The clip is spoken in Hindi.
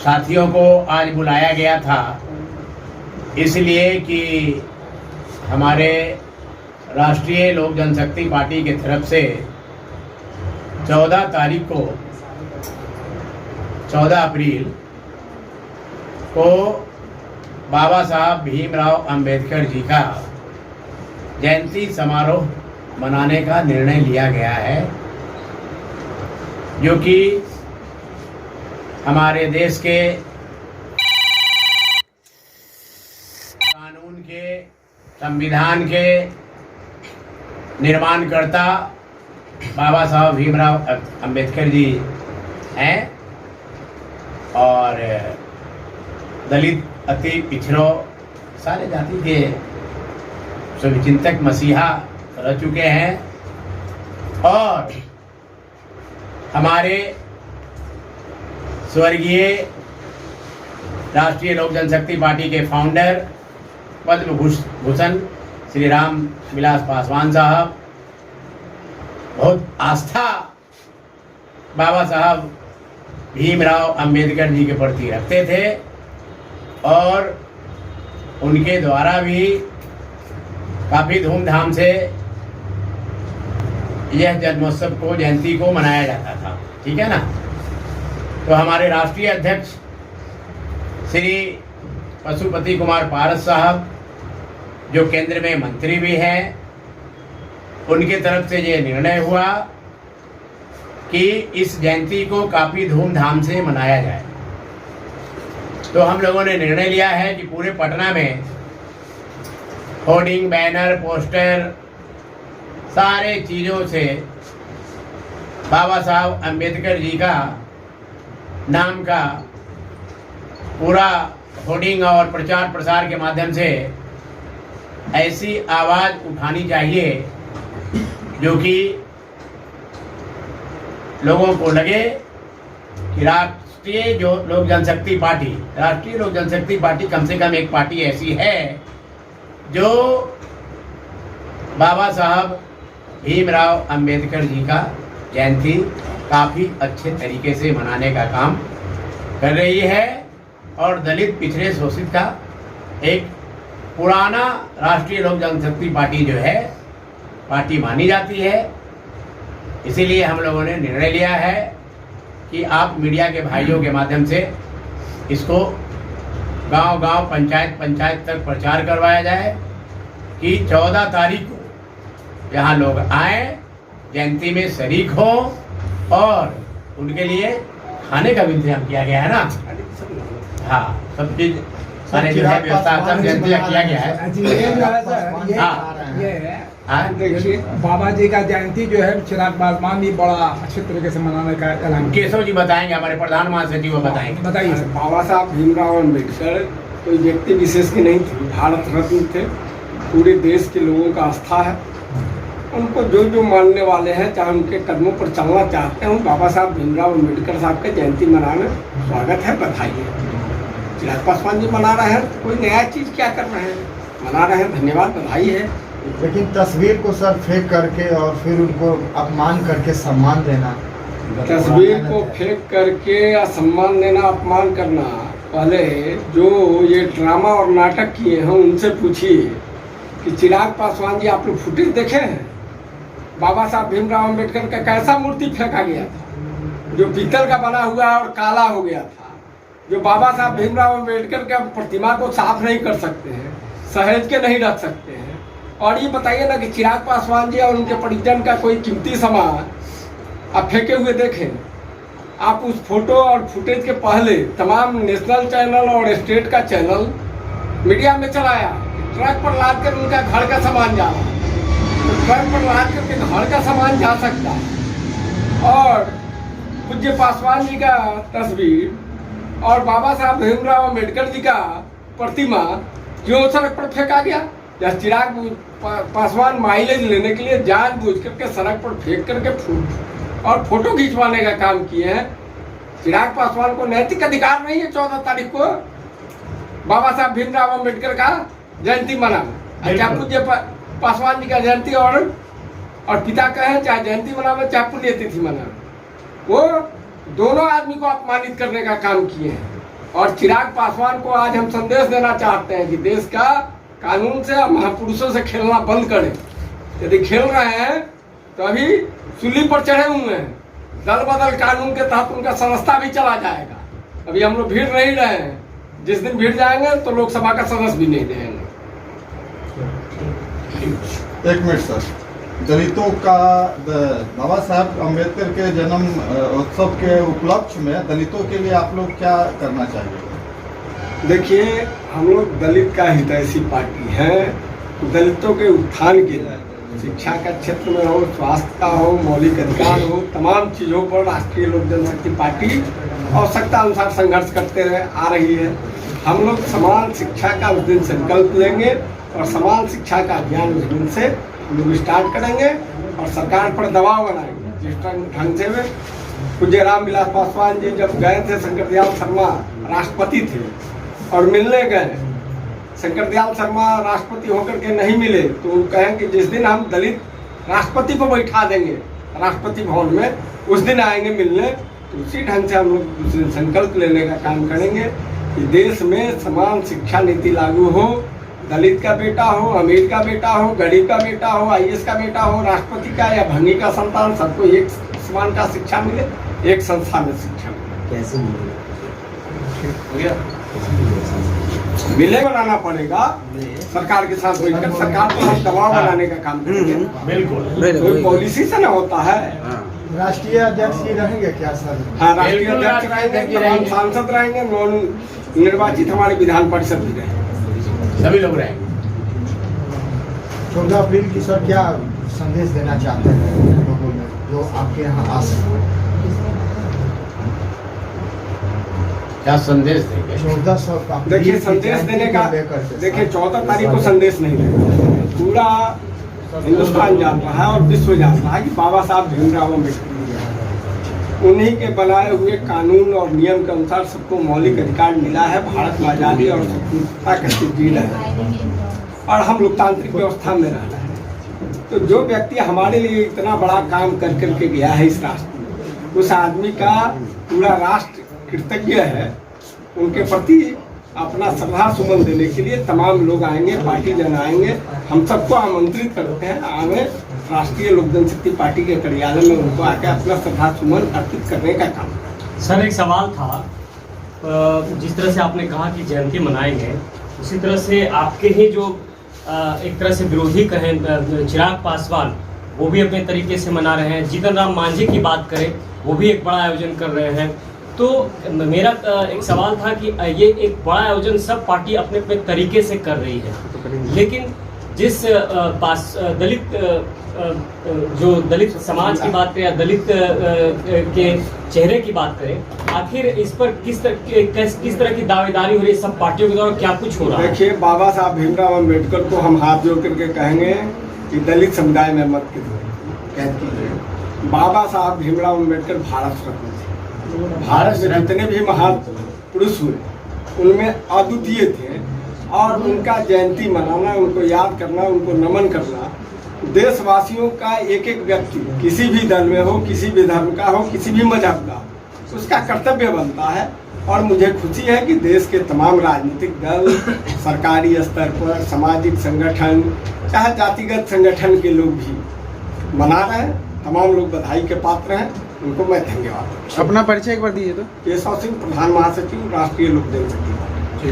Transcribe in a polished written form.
साथियों को आज बुलाया गया था इसलिए कि हमारे राष्ट्रीय लोक जनशक्ति पार्टी की तरफ से 14 तारीख को 14 अप्रैल को बाबा साहब भीमराव अंबेडकर जी का जयंती समारोह मनाने का निर्णय लिया गया है, जो कि हमारे देश के कानून के, संविधान के निर्माणकर्ता बाबा साहब भीमराव अंबेडकर जी हैं और दलित, अति पिछड़ों, सारे जाति के शुभचिंतक मसीहा रह चुके हैं। और हमारे स्वर्गीय राष्ट्रीय लोक जनशक्ति पार्टी के फाउंडर पद्म भूषण श्री राम विलास पासवान साहब बहुत आस्था बाबा साहब भीमराव अंबेडकर जी के प्रति रखते थे और उनके द्वारा भी काफ़ी धूमधाम से यह जन्मोत्सव को, जयंती को मनाया जाता था। ठीक है ना। तो हमारे राष्ट्रीय अध्यक्ष श्री पशुपति कुमार पारस साहब, जो केंद्र में मंत्री भी हैं, उनके तरफ से ये निर्णय हुआ कि इस जयंती को काफ़ी धूमधाम से मनाया जाए। तो हम लोगों ने निर्णय लिया है कि पूरे पटना में होर्डिंग, बैनर, पोस्टर, सारे चीज़ों से बाबा साहब अंबेडकर जी का नाम का पूरा होर्डिंग और प्रचार प्रसार के माध्यम से ऐसी आवाज़ उठानी चाहिए जो कि लोगों को लगे कि राष्ट्रीय लोक जनशक्ति पार्टी कम से कम एक पार्टी ऐसी है जो बाबा साहब भीमराव अंबेडकर जी का जयंती काफ़ी अच्छे तरीके से मनाने का काम कर रही है और दलित, पिछड़े, शोषित का एक पुराना राष्ट्रीय लोक जनशक्ति पार्टी जो है पार्टी मानी जाती है। इसीलिए हम लोगों ने निर्णय लिया है कि आप मीडिया के भाइयों के माध्यम से इसको गांव-गांव, पंचायत तक प्रचार करवाया जाए कि 14 तारीख को यहाँ लोग आए, जयंती में शरीक हों और उनके लिए खाने का भी इंतजाम किया गया है ना। हाँ, सब चीज़ सारे जो है व्यवस्था सब जयंती किया गया है। हाँ, देखिए बाबा जी का जयंती जो है चिराग पासवान भी बड़ा अच्छे तरीके से मनाने का ऐलान। केशव जी बताएंगे, हमारे प्रधान महासचिव बताएंगे। बताइए। बाबा साहब भीमराव अम्बेडकर कोई व्यक्ति विशेष की नहीं थी, भारत रत्न थे, पूरे देश के लोगों का आस्था है। उनको जो मानने वाले हैं, चाहे उनके कदमों पर चलना चाहते हैं, बाबा साहब भीमराव अम्बेडकर साहब का जयंती मनाने स्वागत है, बधाई है। चिराग पासवान जी मना रहे हैं, कोई नया चीज़ क्या कर रहे हैं, मना रहे हैं, धन्यवाद, बधाई है। लेकिन तस्वीर को सर फेंक करके और फिर उनको अपमान करके सम्मान देना, तस्वीर को फेंक करके या सम्मान देना, अपमान करना, पहले जो ये ड्रामा और नाटक किए हैं उनसे पूछिए कि चिराग पासवान जी आप लोग फुटेज देखे हैं? बाबा साहब भीमराव अम्बेडकर का कैसा मूर्ति फेंका गया था जो पीतल का बना हुआ और काला हो गया था, जो बाबा साहब भीमराव अम्बेडकर के प्रतिमा को साफ नहीं कर सकते हैं, सहेज के नहीं रख सकते हैं। और ये बताइए ना कि चिराग पासवान जी और उनके परिजन का कोई कीमती सामान आप फेंके हुए देखें? आप उस फोटो और फुटेज के पहले तमाम नेशनल चैनल और स्टेट का चैनल मीडिया में चलाया, ट्रक पर लाद कर उनका घर का सामान जा रहा, तो ट्रक पर लाद करके घर का सामान जा सकता है। और पूज्य पासवान जी का तस्वीर और बाबा साहब भीमराव अम्बेडकर जी का प्रतिमा क्यों सड़क पर फेंका गया? या चिराग पासवान माइलेज लेने के लिए जानबूझ करके सड़क पर फेंक करके और फोटो खिंचवाने का काम किए हैं। चिराग पासवान को नैतिक अधिकार नहीं है 14 तारीख को बाबा साहब भीमराव अम्बेडकर का जयंती मनाना। चाहे पूज्य पासवान जी का जयंती और पिता कहें चाहे जयंती मनावे चाहे पुण्यतिथि मनावे, वो दोनों आदमी को अपमानित करने का काम किए हैं। और चिराग पासवान को आज हम संदेश देना चाहते हैं कि देश का कानून से और महापुरुषों से खेलना बंद करें। यदि खेल रहे हैं तो अभी सूली पर चढ़े हुए हैं, दल बदल कानून के तहत उनका संस्था भी चला जाएगा। अभी हम लोग भीड़ नहीं रहे हैं, जिस दिन भीड़ जाएंगे तो लोकसभा का सदस्य भी नहीं देंगे। एक मिनट सर, दलितों का बाबा साहब अम्बेडकर के जन्म उत्सव के उपलक्ष्य में दलितों के लिए आप लोग क्या करना चाहिए? देखिए, हम लोग दलित का हितैषी पार्टी है। दलितों के उत्थान के लिए शिक्षा का क्षेत्र में हो, स्वास्थ्य का हो, मौलिक अधिकार हो, तमाम चीज़ों पर राष्ट्रीय लोक जनशक्ति पार्टी आवश्यकता अनुसार संघर्ष करते आ रही है। हम लोग समान शिक्षा का उस दिन संकल्प लेंगे और समान शिक्षा का अभियान उस दिन से लोग स्टार्ट करेंगे और सरकार पर दबाव बनाएंगे। जिस ढंग से वे पूज्य रामविलास पासवान जी जब गए थे, शंकर दयाल शर्मा राष्ट्रपति थे और मिलने गए, शंकर दयाल शर्मा राष्ट्रपति होकर के नहीं मिले तो वो कहें कि जिस दिन हम दलित राष्ट्रपति को बैठा देंगे राष्ट्रपति भवन में, उस दिन आएंगे मिलने। तो उसी ढंग से हम लोग उस दिन संकल्प लेने का काम करेंगे कि देश में समान शिक्षा नीति लागू हो। दलित का बेटा हो, अमीर का बेटा हो, गरीब का बेटा हो, IAS का बेटा हो, राष्ट्रपति का या भंगी का संतान, सबको एक समान का शिक्षा मिले, एक संस्था में शिक्षा मिले। कैसे मिलेगा? मिले बनाना पड़ेगा सरकार के साथ बैठकर। सरकार को हम दबाव बनाने का काम करेंगे। बिल्कुल कोई पॉलिसी से ना होता है। राष्ट्रीय अध्यक्ष ही रहेंगे क्या सर? हाँ, राष्ट्रीय बिल्कुल अध्यक्ष रहेंगे, राष्ट्रीय तमाम रहेंगे। सांसद रहेंगे, नॉन निर्वाचित हमारे विधान परिषद भी रहेंगे, सभी लोग रहेंगे। 14 अप्रैल की सर क्या संदेश देना चाहते हैं लोगों में जो आपके यहाँ आ सके? क्या संदेश देंगे? 14 देखिए, संदेश देने का, देखिए 14 तारीख को संदेश नहीं देगा, पूरा हिंदुस्तान जान रहा है और विश्व जान रहा है कि बाबा साहब भीमराव अम्बेडकर उन्हीं के बनाए हुए कानून और नियम के अनुसार सबको मौलिक अधिकार मिला है। भारत में आजादी और स्वतंत्रता कैसे जी रहा है और हम लोकतांत्रिक व्यवस्था में रह रहे हैं। तो जो व्यक्ति हमारे लिए इतना बड़ा काम कर करके गया है इस राष्ट्र में, उस आदमी का पूरा राष्ट्र कृतज्ञ है। उनके प्रति अपना श्रद्धा सुमन देने के लिए तमाम लोग आएंगे, पार्टी जन आएंगे। हम सबको आमंत्रित करते हैं, आगे राष्ट्रीय लोक जनशक्ति पार्टी के कार्यालय में उनको आकर अपना श्रद्धा सुमन अर्पित करने का काम। सर, एक सवाल था, जिस तरह से आपने कहा कि जयंती मनाएंगे, उसी तरह से आपके ही जो एक तरह से विरोधी कहें चिराग पासवान, वो भी अपने तरीके से मना रहे हैं। जीतन राम मांझी की बात करें, वो भी एक बड़ा आयोजन कर रहे हैं। तो मेरा एक सवाल था कि ये एक बड़ा आयोजन सब पार्टी अपने अपने तरीके से कर रही है, लेकिन जिस दलित जो दलित समाज की बात करें या दलित के चेहरे की बात करें, आखिर इस पर किस तरह की दावेदारी हो रही है सब पार्टियों के द्वारा, क्या कुछ हो रहा है? देखिए, बाबा साहब भीमराव अम्बेडकर को हम हाथ जोड़ करके कहेंगे कि दलित समुदाय में मत कैद कीजिए। बाबा साहब भीमराव अम्बेडकर भारत रत्न थे। भारत में जितने भी महान पुरुष हुए उनमें अद्वितीय थे और उनका जयंती मनाना, उनको याद करना, उनको नमन करना देशवासियों का एक एक व्यक्ति किसी भी दल में हो, किसी भी धर्म का हो, किसी भी मजहब का, उसका कर्तव्य बनता है। और मुझे खुशी है कि देश के तमाम राजनीतिक दल, सरकारी स्तर पर सामाजिक संगठन, चाहे जातिगत संगठन के लोग भी मना रहे हैं। तमाम लोग बधाई के पात्र हैं, उनको मैं धन्यवाद। अपना परिचय एक बार दीजिए तो। केशव सिंह, प्रधान महासचिव, राष्ट्रीय लोक जनशक्ति पार्टी।